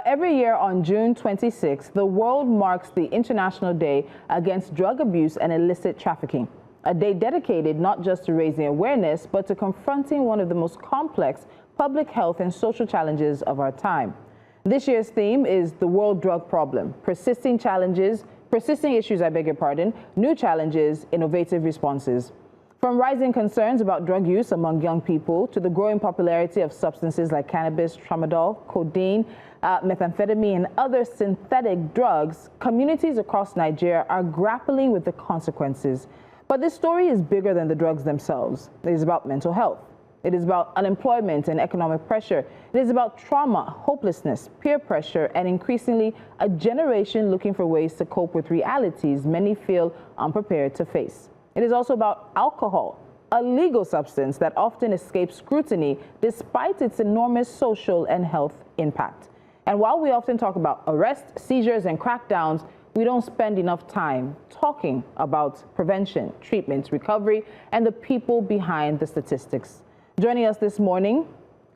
Every year on June 26th, the world marks the International Day Against Drug Abuse and Illicit Trafficking, a day dedicated not just to raising awareness, but to confronting one of the most complex public health and social challenges of our time. This year's theme is the world drug problem, persisting issues, new challenges, innovative responses. From rising concerns about drug use among young people to the growing popularity of substances like cannabis, tramadol, codeine, methamphetamine, and other synthetic drugs, communities across Nigeria are grappling with the consequences. But this story is bigger than the drugs themselves. It is about mental health. It is about unemployment and economic pressure. It is about trauma, hopelessness, peer pressure, and increasingly a generation looking for ways to cope with realities many feel unprepared to face. It is also about alcohol, a legal substance that often escapes scrutiny despite its enormous social and health impact. And while we often talk about arrests, seizures, and crackdowns, we don't spend enough time talking about prevention, treatment, recovery, and the people behind the statistics. Joining us this morning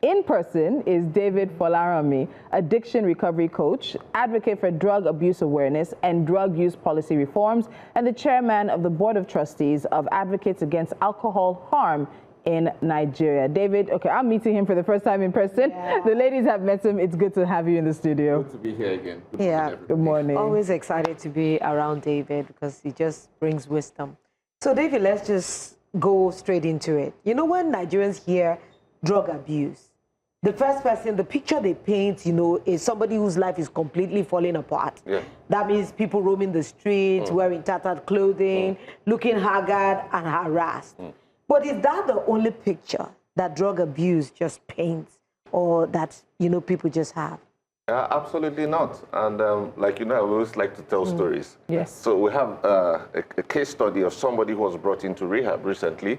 in person is David Folaranmi, addiction recovery coach, advocate for drug abuse awareness and drug use policy reforms, and the chairman of the Board of Trustees of Advocates Against Alcohol Harm in Nigeria. David, okay, I'm meeting him for the first time in person. Yeah. The ladies have met him. It's good to have you in the studio. Good to be here again. Good morning. Always excited to be around David because he just brings wisdom. So David, let's just go straight into it. You know, when Nigerians hear drug abuse, the first person, the picture they paint, you know, is somebody whose life is completely falling apart. Yeah. That means people roaming the streets, wearing tattered clothing, looking haggard and harassed. But is that the only picture that drug abuse just paints, or that, you know, people just have? Absolutely not. And like, you know, I always like to tell stories. Yes. So we have a case study of somebody who was brought into rehab recently.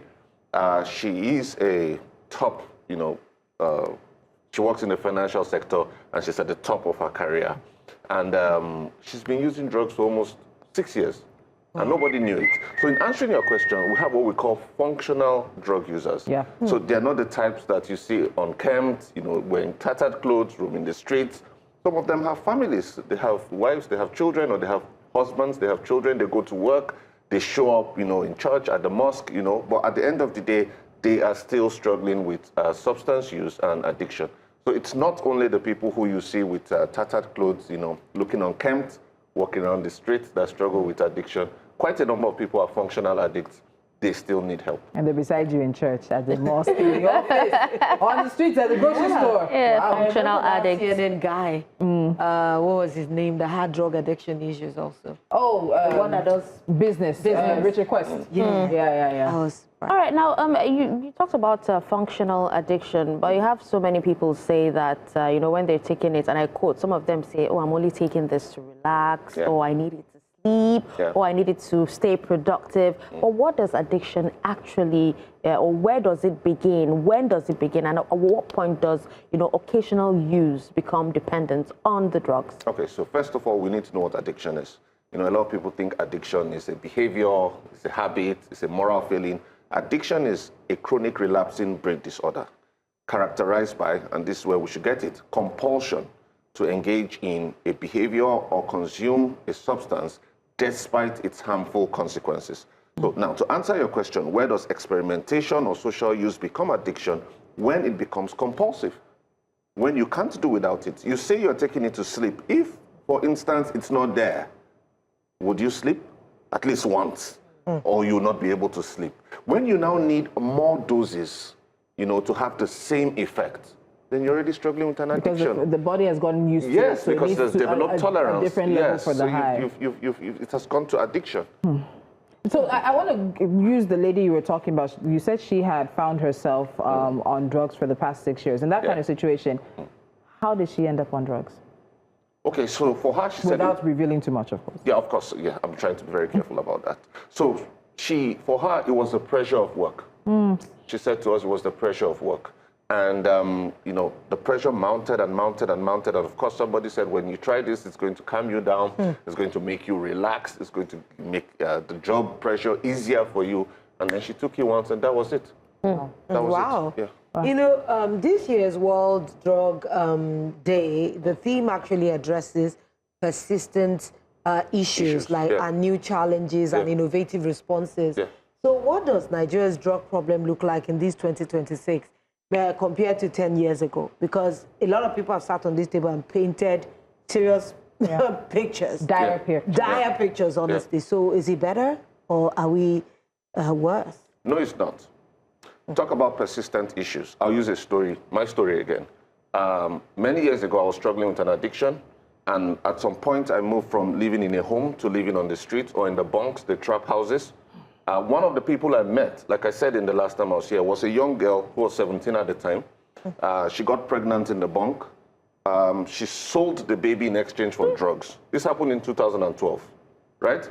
She is a top, you know, she works in the financial sector, and she's at the top of her career. And she's been using drugs for almost 6 years. And nobody knew it. So in answering your question, we have what we call functional drug users. Yeah. So they're not the types that you see unkempt, you know, wearing tattered clothes, roaming the streets. Some of them have families. They have wives, they have children, or they have husbands, they have children, they go to work, they show up, you know, in church, at the mosque, you know, but at the end of the day, they are still struggling with substance use and addiction. So it's not only the people who you see with tattered clothes, you know, looking unkempt, walking around the streets that struggle with addiction. Quite a number of people are functional addicts. They still need help. And they're beside you in church, at the mosque, in the office, on the streets, at the grocery store. Yeah, wow. functional addicts. CNN guy, what was his name? That had drug addiction issues also. Oh, The one that does business. Richard Quest. Yeah. All right, now you talked about functional addiction, but you have so many people say that, you know, when they're taking it, and I quote, some of them say, oh, I'm only taking this to relax, or I need it to sleep, or I need it to stay productive. But what does addiction actually, or where does it begin? When does it begin? And at what point does, you know, occasional use become dependent on the drugs? Okay, so first of all, we need to know what addiction is. You know, a lot of people think addiction is a behavior, it's a habit, it's a moral failing. Addiction is a chronic relapsing brain disorder characterized by, and this is where we should get it, compulsion to engage in a behavior or consume a substance despite its harmful consequences. So now, to answer your question, where does experimentation or social use become addiction? When it becomes compulsive, when you can't do without it. You say you're taking it to sleep. If, for instance, it's not there, would you sleep? At least once, or you'll not be able to sleep. When you now need more doses, you know, to have the same effect, then you're already struggling with an addiction. Because the body has gotten used to it. Yes, So because there's developed tolerance. A different level for the so high. it has gone to addiction. So I want to use the lady you were talking about. You said she had found herself on drugs for the past 6 years. In that kind of situation, how did she end up on drugs? Okay, so for her, she said... Without revealing too much, of course. Yeah, of course. Yeah, I'm trying to be very careful about that. So for her, it was the pressure of work. She said to us it was the pressure of work. And, you know, the pressure mounted and mounted and mounted. And of course, somebody said, when you try this, it's going to calm you down. It's going to make you relax. It's going to make the job pressure easier for you. And then she took you once, and that was it. That was it. Yeah. Wow. You know, this year's World Drug Day, the theme actually addresses persistent issues like and new challenges and innovative responses. So what does Nigeria's drug problem look like in this 2026 compared to 10 years ago? Because a lot of people have sat on this table and painted serious pictures. Dire pictures. Dire pictures, honestly. So is it better or are we worse? No, it's not. Talk about persistent issues. I'll use a story, my story again. Many years ago, I was struggling with an addiction. And at some point, I moved from living in a home to living on the street or in the bunks, the trap houses. One of the people I met, like I said in the last time I was here, was a young girl who was 17 at the time. She got pregnant in the bunk. She sold the baby in exchange for drugs. This happened in 2012, right?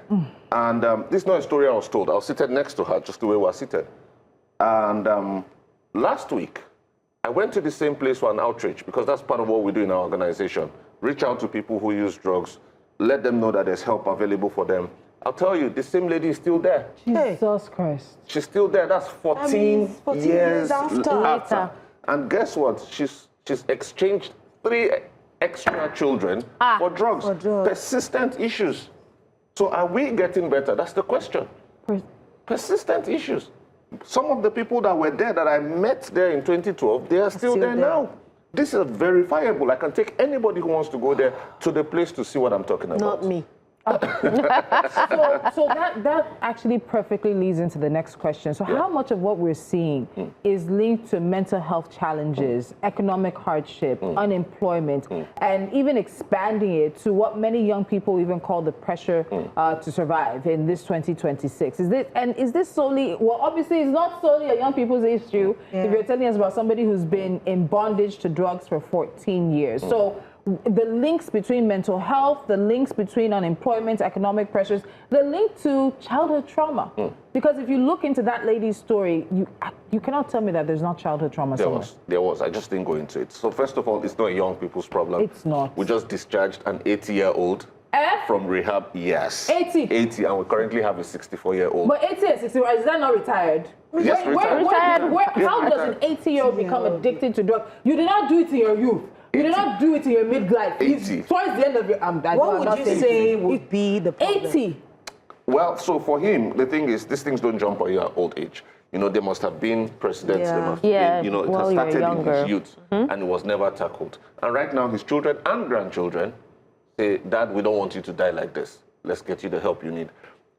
And this is not a story I was told. I was seated next to her, just the way we were seated. And last week, I went to the same place for an outreach because that's part of what we do in our organization. Reach out to people who use drugs, let them know that there's help available for them. I'll tell you, the same lady is still there. Jesus Christ. She's still there. That's 14 years after. And guess what? She's exchanged 3 extra children for drugs. Persistent issues. So are we getting better? That's the question. Persistent issues. Some of the people that were there that I met there in 2012, they are still there now. This is verifiable. I can take anybody who wants to go there to the place to see what I'm talking about. Not me. So that actually perfectly leads into the next question. So how much of what we're seeing is linked to mental health challenges, economic hardship, unemployment, and even expanding it to what many young people even call the pressure to survive in this 2026? Is this solely, well, obviously it's not solely a young people's issue if you're telling us about somebody who's been in bondage to drugs for 14 years. So the links between mental health, the links between unemployment, economic pressures, the link to childhood trauma. Because if you look into that lady's story, you cannot tell me that there's not childhood trauma somewhere. There was. I just didn't go into it. So first of all, it's not a young people's problem. It's not. We just discharged an 80-year-old from rehab. Yes. 80? 80, and we currently have a 64-year-old. But 80 and 64, is that not retired? Yes, retired. How does an 80-year-old become addicted to drugs? You did not do it in your youth. You did not do it in your midlife. 80. Towards the end of your... what would you say would be the problem? 80. Well, so for him, the thing is, these things don't jump on you at old age. You know, there must have been precedents. There must have been, you know, it has started in his youth, and it was never tackled. And right now, his children and grandchildren say, Dad, we don't want you to die like this. Let's get you the help you need.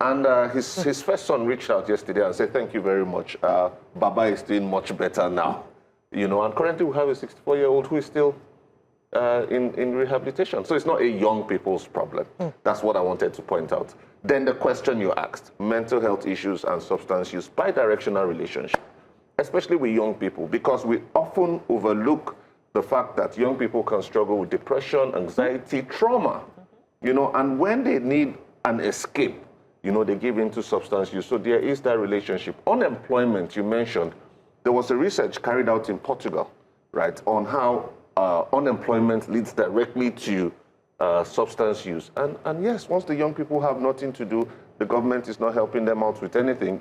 And his first son reached out yesterday and said, thank you very much. Baba is doing much better now. You know, and currently we have a 64-year-old who is still in rehabilitation. So it's not a young people's problem. That's what I wanted to point out. Then the question you asked, mental health issues and substance use, bidirectional relationship, especially with young people, because we often overlook the fact that young people can struggle with depression, anxiety, trauma, you know, and when they need an escape, you know, they give into substance use. So there is that relationship. Unemployment, you mentioned, there was a research carried out in Portugal, right, on how unemployment leads directly to substance use. And yes, once the young people have nothing to do, the government is not helping them out with anything.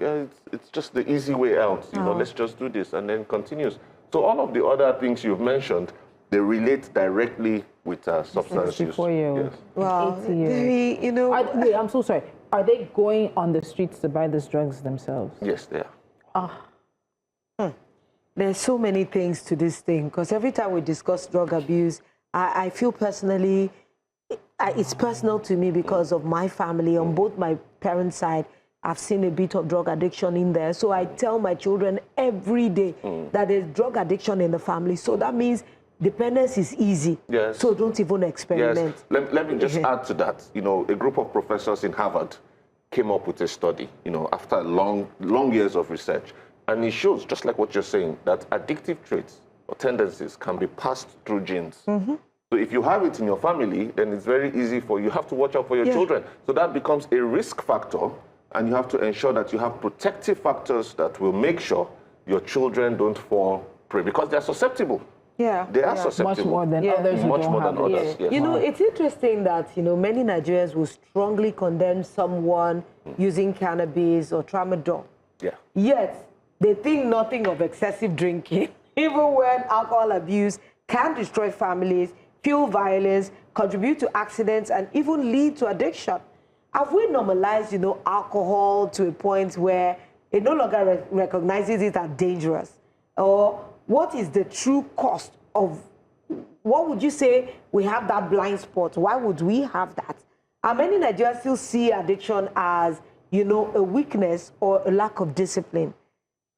It's just the easy way out. You know, let's just do this, and then continues. So all of the other things you've mentioned, they relate directly with substance use. 64-year-old. Yes. Wow, 80 years. very, you know... Wait, I'm so sorry. Are they going on the streets to buy these drugs themselves? Yes, they are. There's so many things to this thing, because every time we discuss drug abuse, I feel personally, it's personal to me because of my family. On both my parents' side, I've seen a bit of drug addiction in there. So I tell my children every day that there's drug addiction in the family. So that means dependence is easy. Yes. So don't even experiment. Yes. Let me just add to that. You know, a group of professors in Harvard came up with a study, you know, after long years of research. And it shows, just like what you're saying, that addictive traits or tendencies can be passed through genes. So if you have it in your family, then it's very easy for you. You have to watch out for your children. So that becomes a risk factor, and you have to ensure that you have protective factors that will make sure your children don't fall prey, because they're susceptible. Yeah. They are susceptible. Much more than others who Much don't more have than it. others, yes. You know, it's interesting that, you know, many Nigerians will strongly condemn someone using cannabis or tramadol. Yeah. Yet, they think nothing of excessive drinking. even when alcohol abuse can destroy families, fuel violence, contribute to accidents, and even lead to addiction. Have we normalized, alcohol to a point where it no longer recognizes it as dangerous? Or what is the true cost of, what would you say we have that blind spot? Why would we have that? And many Nigerians still see addiction as, a weakness or a lack of discipline.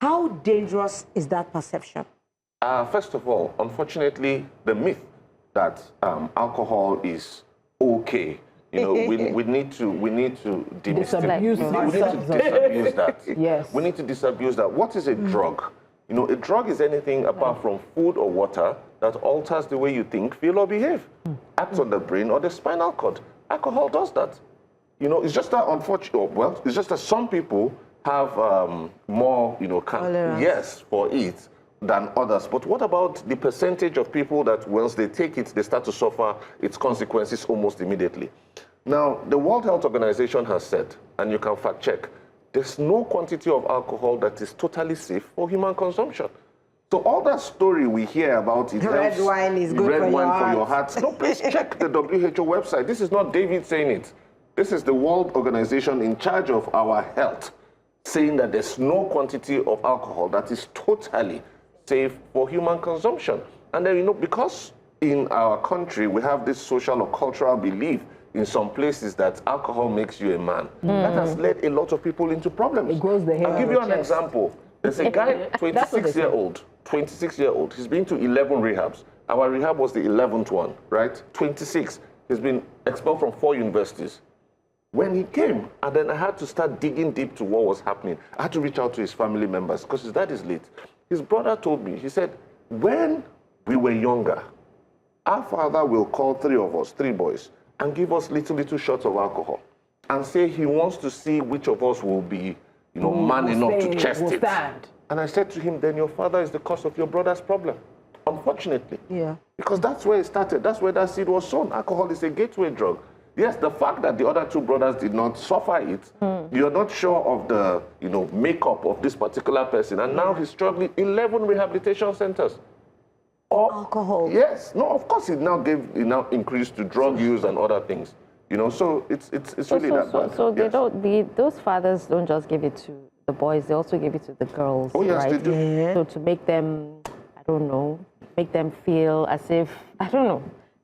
How dangerous is that perception? First of all, unfortunately, the myth that alcohol is okay. We need to disabuse that. Yes. We need to disabuse that. What is a drug? A drug is anything apart from food or water that alters the way you think, feel, or behave. Acts on the brain or the spinal cord. Alcohol does that. It's just that unfortunate. Well, it's just that some people have more, yes, for it than others. But what about the percentage of people that once they take it, they start to suffer its consequences almost immediately? Now, the World Health Organization has said, and you can fact check, there's no quantity of alcohol that is totally safe for human consumption. So all that story we hear about it, red wine is good for your heart. No, please check the WHO website. This is not David saying it. This is the World Organization in charge of our health saying that there's no quantity of alcohol that is totally safe for human consumption. And then, because in our country we have this social or cultural belief in some places that alcohol makes you a man. That has led a lot of people into problems. It grows the hair. I'll give you an example. There's a guy, 26-year-old. He's been to 11 rehabs. Our rehab was the 11th one, right? 26. He's been expelled from 4 universities. When he came, and then I had to start digging deep to what was happening. I had to reach out to his family members because his dad is late. His brother told me, he said, when we were younger, our father will call 3 of us, 3 boys, and give us little shots of alcohol and say he wants to see which of us will be, man enough to chest it. Stand. And I said to him, then your father is the cause of your brother's problem, unfortunately. Yeah. Because that's where it started. That's where that seed was sown. Alcohol is a gateway drug. Yes, the fact that the other 2 brothers did not suffer it, you're not sure of the, makeup of this particular person. And now he's struggling 11 rehabilitation centers. Alcohol. Yes. No, of course it now increased to drug use and other things. So it's really that bad. So they those fathers don't just give it to the boys, they also give it to the girls. Oh yes, right? they do. Yeah. So to make them, make them feel as if,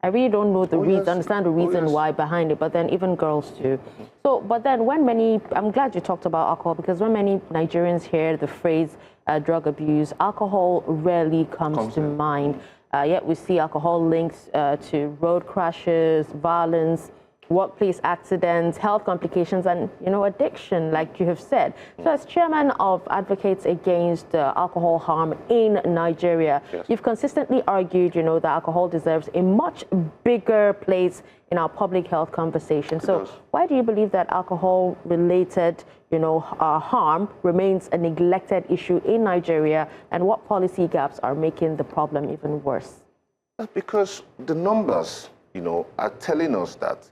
I really don't know the reason, understand the reason why behind it, but then even girls too. So, but then I'm glad you talked about alcohol, because when many Nigerians hear the phrase drug abuse, alcohol rarely comes to mind. Yet we see alcohol linked to road crashes, violence, workplace accidents, health complications, and, addiction, like you have said. So as chairman of Advocates Against Alcohol Harm in Nigeria, you've consistently argued, that alcohol deserves a much bigger place in our public health conversation. So why do you believe that alcohol-related, harm remains a neglected issue in Nigeria, and what policy gaps are making the problem even worse? Because the numbers, are telling us that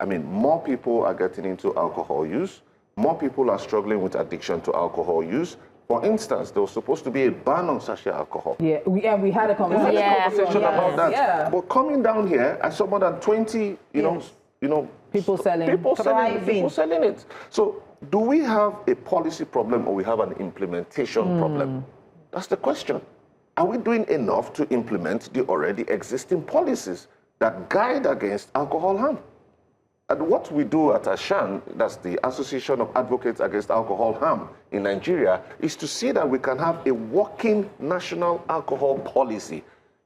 more people are getting into alcohol use. More people are struggling with addiction to alcohol use. For instance, there was supposed to be a ban on sachet alcohol. Yeah, we had a conversation, about that. Yeah. But coming down here, I saw more than 20, people selling. People selling it. So do we have a policy problem or we have an implementation problem? That's the question. Are we doing enough to implement the already existing policies that guide against alcohol harm? And what we do at ASHAN, that's the Association of Advocates Against Alcohol Harm in Nigeria, is to see that we can have a working national alcohol policy,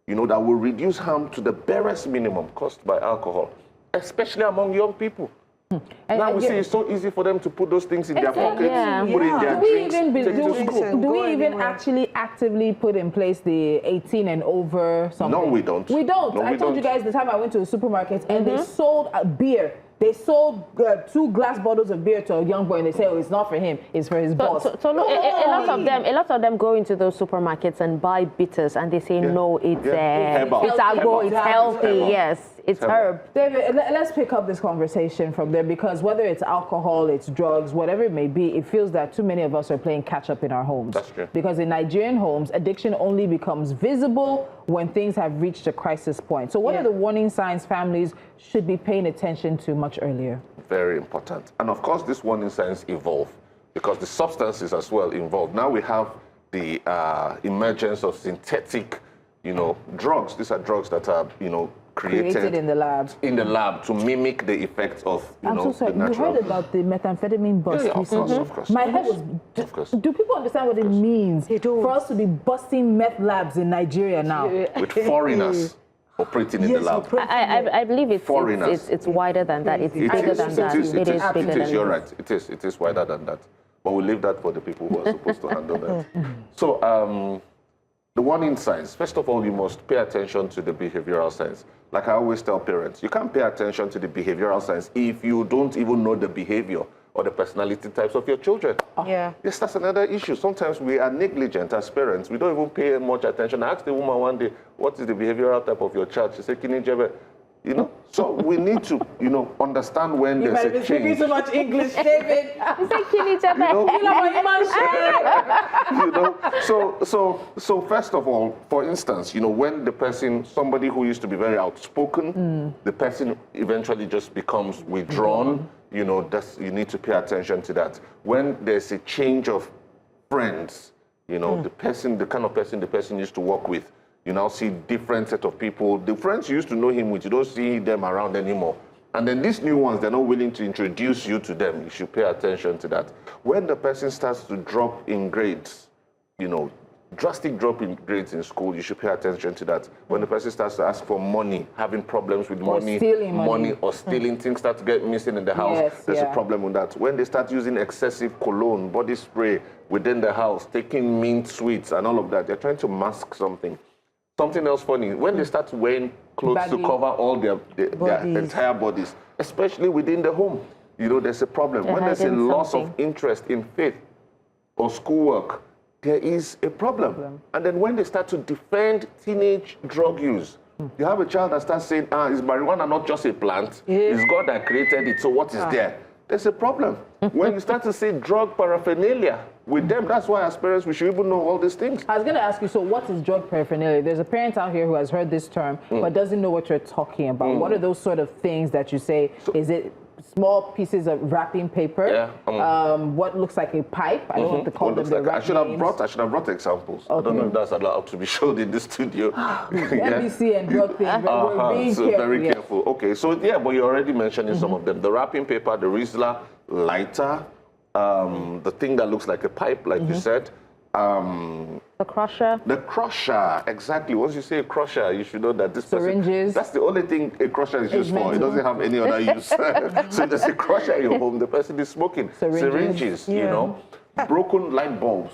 that will reduce harm to the barest minimum caused by alcohol, especially among young people. Now we see it's so easy for them to put those things in their pockets, put in their drinks, take to school. Do we even actually actively put in place the 18 and over something? No, we don't. We don't. No, I told you guys the time I went to the supermarket and they sold a beer. They sold 2 glass bottles of beer to a young boy, and they say, "Oh, it's not for him; it's for his boss." So look, a lot of them go into those supermarkets and buy bitters, and they say, "No, it's agbo, it's healthy." Yes, It's herb. David, let's pick up this conversation from there, because whether it's alcohol, it's drugs, whatever it may be, it feels that too many of us are playing catch up in our homes. That's true. Because in Nigerian homes, addiction only becomes visible when things have reached a crisis point. So what are the warning signs families should be paying attention to much earlier? Very important. And of course, these warning signs evolve because the substances as well involved. Now we have the emergence of synthetic, drugs. These are drugs that are, created in the lab. In the lab to mimic the effects of, I'm so sorry. the natural. You heard about the methamphetamine bust recently? Of course. My head was... Do people understand what it means for us to be busting meth labs in Nigeria now? With foreigners operating in the lab. I believe it's wider than that. It's bigger than that. It is bigger than that. You're right. It is wider than that. But we'll leave that for the people who are supposed to handle that. So the warning signs, first of all, you must pay attention to the behavioral signs. Like I always tell parents, you can't pay attention to the behavioral signs if you don't even know the behavior or the personality types of your children. Yeah. Yes, that's another issue. Sometimes we are negligent as parents. We don't even pay much attention. I asked the woman one day, what is the behavioral type of your child? She said, Kinijebe. So we need to, understand when there's a change. You speaking so much English, David. You say Kinijebe. So first of all, for instance, when somebody who used to be very outspoken, the person eventually just becomes withdrawn, you need to pay attention to that. When there's a change of friends, the kind of person the person used to work with, you now see different set of people. The friends you used to know him with, you don't see them around anymore. And then these new ones, they're not willing to introduce you to them. You should pay attention to that. When the person starts to drop in grades, drastic drop in grades in school, you should pay attention to that. When the person starts to ask for money, having problems with money, or stealing, things start to get missing in the house, there's a problem with that. When they start using excessive cologne, body spray within the house, taking mint sweets and all of that, they're trying to mask something. Something else funny, when they start wearing clothes to cover all their entire bodies, especially within the home, there's a problem. When there's a loss of interest in faith or schoolwork, there is a problem. And then when they start to defend teenage drug use, you have a child that starts saying, is marijuana not just a plant? It's God that created it, so what is there? There's a problem. When you start to say drug paraphernalia with them, that's why as parents we should even know all these things. I was going to ask you, so what is drug paraphernalia? There's a parent out here who has heard this term but doesn't know what you're talking about. What are those sort of things that you say? Is it small pieces of wrapping paper? What looks like a pipe? I don't want to call them the right I should have brought examples. I don't know if that's allowed to be shown in the studio. NBC and drug things. We're being careful. Very careful. Okay, so but you're already mentioning some of them. The wrapping paper, the Rizla, lighter, the thing that looks like a pipe, like you said. The crusher. The crusher, exactly. Once you say a crusher, you should know that this syringes. That's the only thing a crusher is used for. It doesn't have any other use. So there's a crusher in your home. The person is smoking. Syringes, broken light bulbs.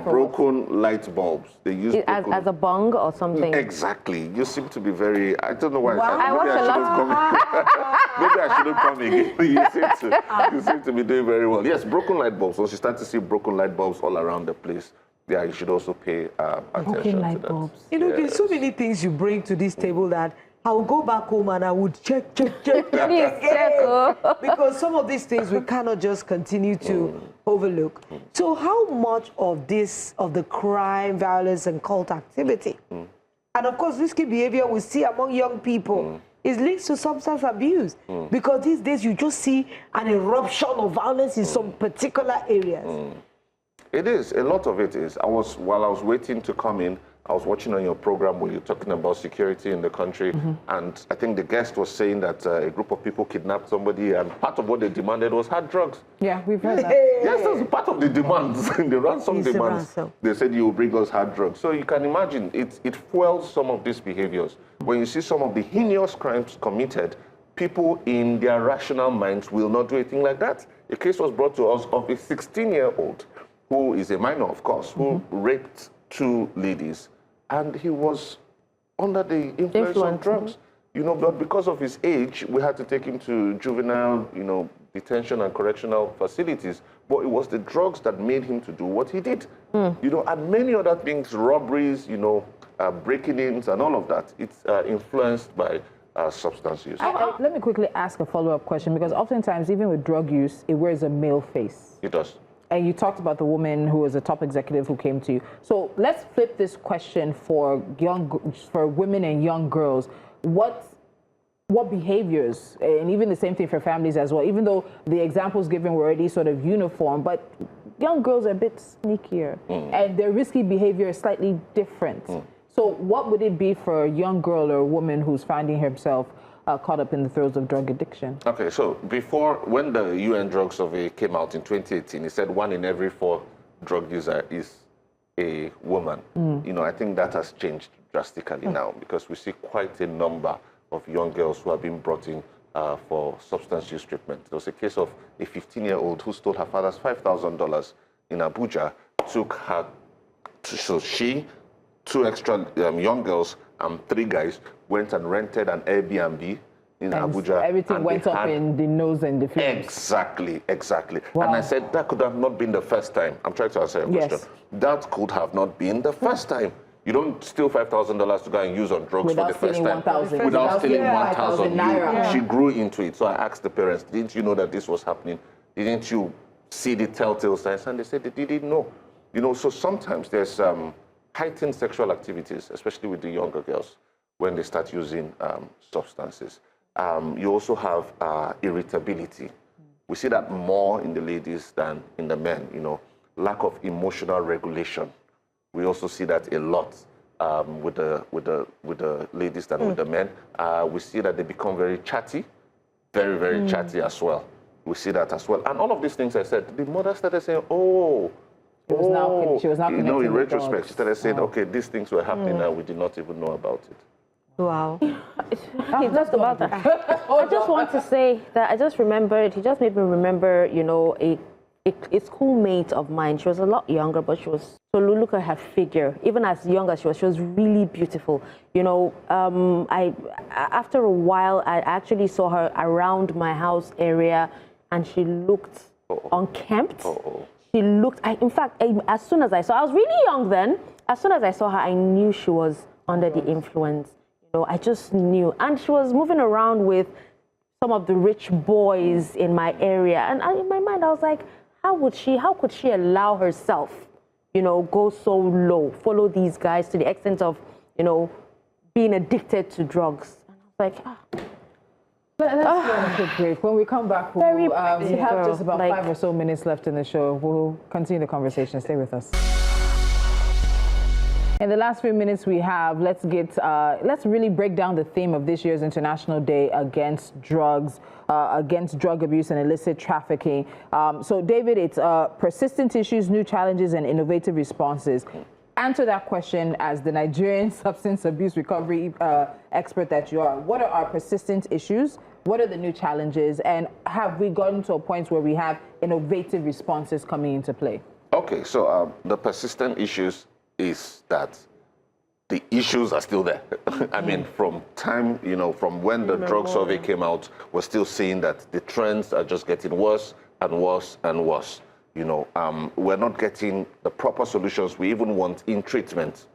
Broken light bulbs. They use as a bong or something. Exactly. You seem to be very. I don't know why. I watch a lot. Maybe I shouldn't come again. You seem to be doing very well. Yes, broken light bulbs. Once you start to see broken light bulbs all around the place, you should also pay attention to that. Bulbs. There's so many things you bring to this table that I would go back home and I would check. Because some of these things we cannot just continue to overlook. So how much of the crime, violence, and cult activity, and of course risky behavior we see among young people, is linked to substance abuse? Because these days you just see an eruption of violence in some particular areas. It is. A lot of it is. While I was waiting to come in, I was watching on your program where you're talking about security in the country, and I think the guest was saying that a group of people kidnapped somebody, and part of what they demanded was hard drugs. Yeah, we've heard that. Yes, that's part of the demands. The ransom demands. They said you will bring us hard drugs. So you can imagine, it fuels some of these behaviors. When you see some of the heinous crimes committed, people in their rational minds will not do anything like that. A case was brought to us of a 16-year-old, who is a minor, of course, who raped 2 ladies. And he was under the influence of drugs. But because of his age, we had to take him to juvenile, detention and correctional facilities. But it was the drugs that made him to do what he did. you know, and many other things, robberies, you know, breaking-ins and all of that. It's influenced by substance use. Let me quickly ask a follow-up question, because oftentimes, even with drug use, it wears a male face. It does. And you talked about the woman who was a top executive who came to you. So let's flip this question for women and young girls. What behaviors, and even the same thing for families as well, even though the examples given were already sort of uniform, but young girls are a bit sneakier and their risky behavior is slightly different. So what would it be for a young girl or a woman who's finding herself caught up in the throes of drug addiction? Okay, so before, when the UN drug survey came out in 2018, it said 1 in every 4 drug user is a woman. You know, I think that has changed drastically now, because we see quite a number of young girls who have been brought in for substance use treatment. There was a case of a 15-year-old who stole her father's $5,000 in Abuja, took her, so she, 2 extra young girls and 3 guys went and rented an Airbnb in Abuja. Everything went up in the nose and the films. Exactly, exactly. Wow. And I said that could have not been the first time. I'm trying to answer your question. That could have not been the first time. You don't steal $5,000 to go and use on drugs for the first time. Without stealing 1,000. She grew into it. So I asked the parents, didn't you know that this was happening? Didn't you see the telltale signs? And they said they didn't know. You know, so sometimes there's heightened sexual activities, especially with the younger girls, when they start using substances. You also have irritability. We see that more in the ladies than in the men, you know, lack of emotional regulation. We also see that a lot with the ladies than with the men. We see that they become very chatty, very chatty as well. We see that as well. And all of these things I said, the mother started saying, she was now you know, in retrospect, she started saying, okay, these things were happening and we did not even know about it. Wow. It's just about that. I just want to say that I just remembered, he just made me remember, you know, a schoolmate of mine. She was a lot younger, but she was, so look at her figure. Even as young as she was really beautiful. You know, after a while, I actually saw her around my house area, and she looked unkempt. She looked, in fact, as soon as I saw, I was really young then. As soon as I saw her, I knew she was under the influence. You know, I just knew. And she was moving around with some of the rich boys in my area. And in my mind, I was like, how could she allow herself, you know, go so low, follow these guys to the extent of, you know, being addicted to drugs? And I was like, Let's go on a quick break. When we come back, we have just about 5 or so minutes left in the show. We'll continue the conversation. Stay with us. In the last few minutes we have, let's really break down the theme of this year's International Day against drugs, against drug abuse and illicit trafficking. So, David, it's persistent issues, new challenges, and innovative responses. Answer that question as the Nigerian substance abuse recovery expert that you are. What are our persistent issues? What are the new challenges? And have we gotten to a point where we have innovative responses coming into play? Okay, so the persistent issues is that the issues are still there. I mean, from time, you know, from when the drug survey came out, we're still seeing that the trends are just getting worse and worse and worse. You know, we're not getting the proper solutions we even want in treatment.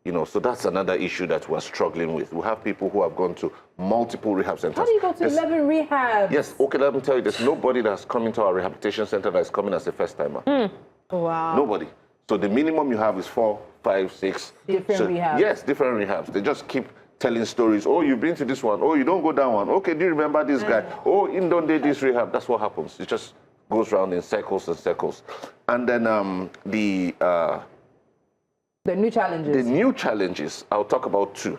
You know, so that's another issue that we're struggling with. We have people who have gone to multiple rehab centers. How do you go to 11 rehabs? Yes, okay, let me tell you, there's nobody that's coming to our rehabilitation center that's coming as a first-timer. Wow. Nobody. So the minimum you have is 4, 5, 6. Different rehabs. Yes, different rehabs. They just keep telling stories. Oh, you've been to this one. Oh, you don't go that one. Okay, do you remember this guy? Oh, in don't they this rehab? That's what happens. It just goes around in circles and circles. And then the new challenges. The new challenges, I'll talk about 2.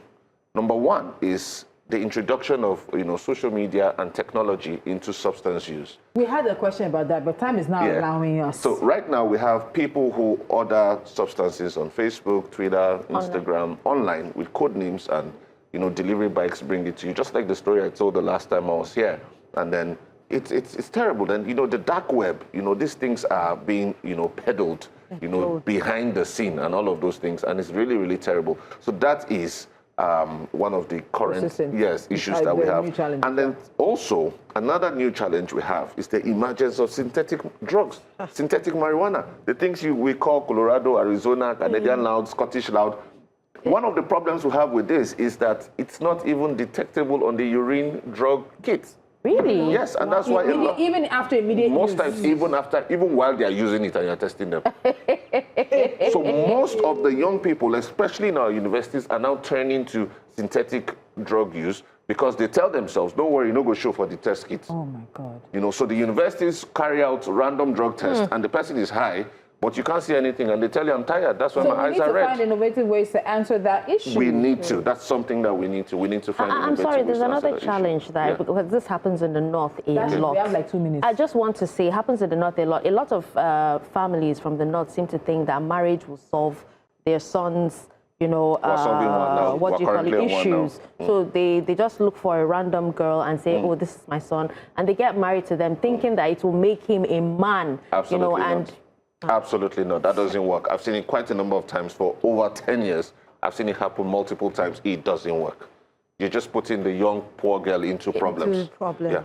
Number 1 is the introduction of, you know, social media and technology into substance use. We had a question about that, but time is not allowing us. So right now we have people who order substances on Facebook, Twitter, Instagram, online with code names, and, you know, delivery bikes bring it to you. Just like the story I told the last time I was here. And then it's terrible. Then, you know, the dark web, you know, these things are being, you know, peddled, you know, behind the scene and all of those things. And it's really, really terrible. So that is one of the current Persistent. issues that we have. And then yeah. also another new challenge we have is the emergence of synthetic drugs, synthetic marijuana, the things we call Colorado, Arizona, Canadian loud, Scottish loud. One of the problems we have with this is that it's not even detectable on the urine drug kits. Really? Yes, and that's why even after immediate most use. times, even while they are using it and you're testing them. So most of the young people, especially in our universities, are now turning to synthetic drug use because they tell themselves, don't worry, no go show for the test kits. Oh my God. You know, so the universities carry out random drug tests and the person is high, but you can't see anything, and they tell you, I'm tired. That's why my eyes are red. So we need to find innovative ways to answer that issue. We need to. That's something that we need to. We need to find innovative ways. I'm sorry, there's another issue. challenge that, because this happens in the north a lot. We have like 2 minutes. I just want to say, it happens in the north a lot. A lot of families from the north seem to think that marriage will solve their sons, you know, what do you call it, issues. So they just look for a random girl and say, oh, this is my son. And they get married to them thinking that it will make him a man. Absolutely, you know, and absolutely not. That doesn't work. I've seen it quite a number of times for over 10 years. I've seen it happen multiple times. It doesn't work. You're just putting the young, poor girl into problems. Yeah.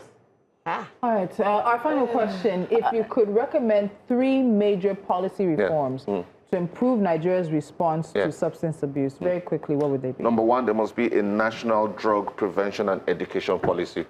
All right. Our final question. If you could recommend 3 major policy reforms to improve Nigeria's response to substance abuse, very quickly, what would they be? Number 1, there must be a national drug prevention and education policy.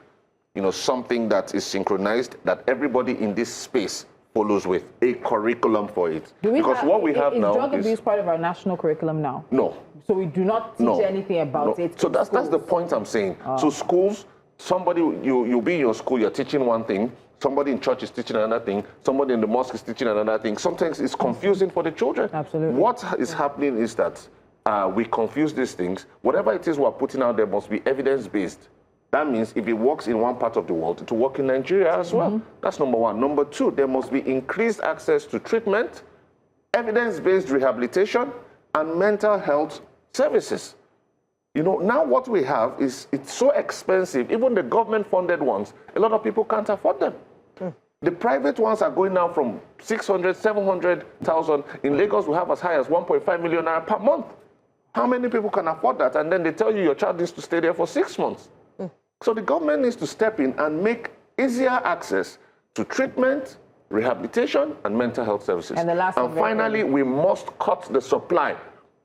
You know, something that is synchronized, that everybody in this space follows with a curriculum for it. Because what we have now is drug abuse part of our national curriculum now? No. So we do not teach anything about it. So that's the point I'm saying. So schools, somebody, you'll be in your school, you're teaching one thing, somebody in church is teaching another thing, somebody in the mosque is teaching another thing. Sometimes it's confusing for the children. Absolutely. What is happening is that we confuse these things. Whatever it is we're putting out there must be evidence-based. That means if it works in one part of the world, it will work in Nigeria as well. That's number 1. Number 2, there must be increased access to treatment, evidence-based rehabilitation, and mental health services. You know, now what we have is, it's so expensive. Even the government-funded ones, a lot of people can't afford them. The private ones are going now from 600, 700,000. In Lagos, we have as high as 1.5 million naira per month. How many people can afford that? And then they tell you your child needs to stay there for 6 months. So the government needs to step in and make easier access to treatment, rehabilitation, and mental health services. And the last and finally, we must cut the supply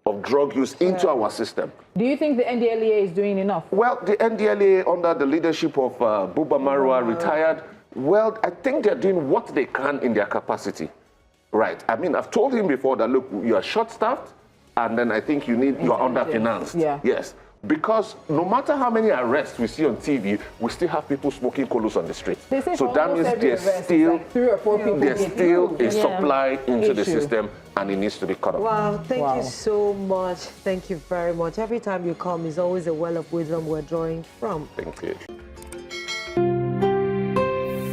of drug use into our system. Do you think the NDLEA is doing enough? Well, the NDLEA, under the leadership of Buba Marwa, retired, well, I think they're doing what they can in their capacity. Right. I mean, I've told him before that, look, you are short-staffed, and then I think you're under-financed. Yeah. Yes. Because no matter how many arrests we see on TV, we still have people smoking colos on the street. So that means there's still, like 3 or 4 people. There's still a supply into the system, and it needs to be cut off. Wow, thank you so much. Thank you very much. Every time you come, it's always a well of wisdom we're drawing from. Thank you.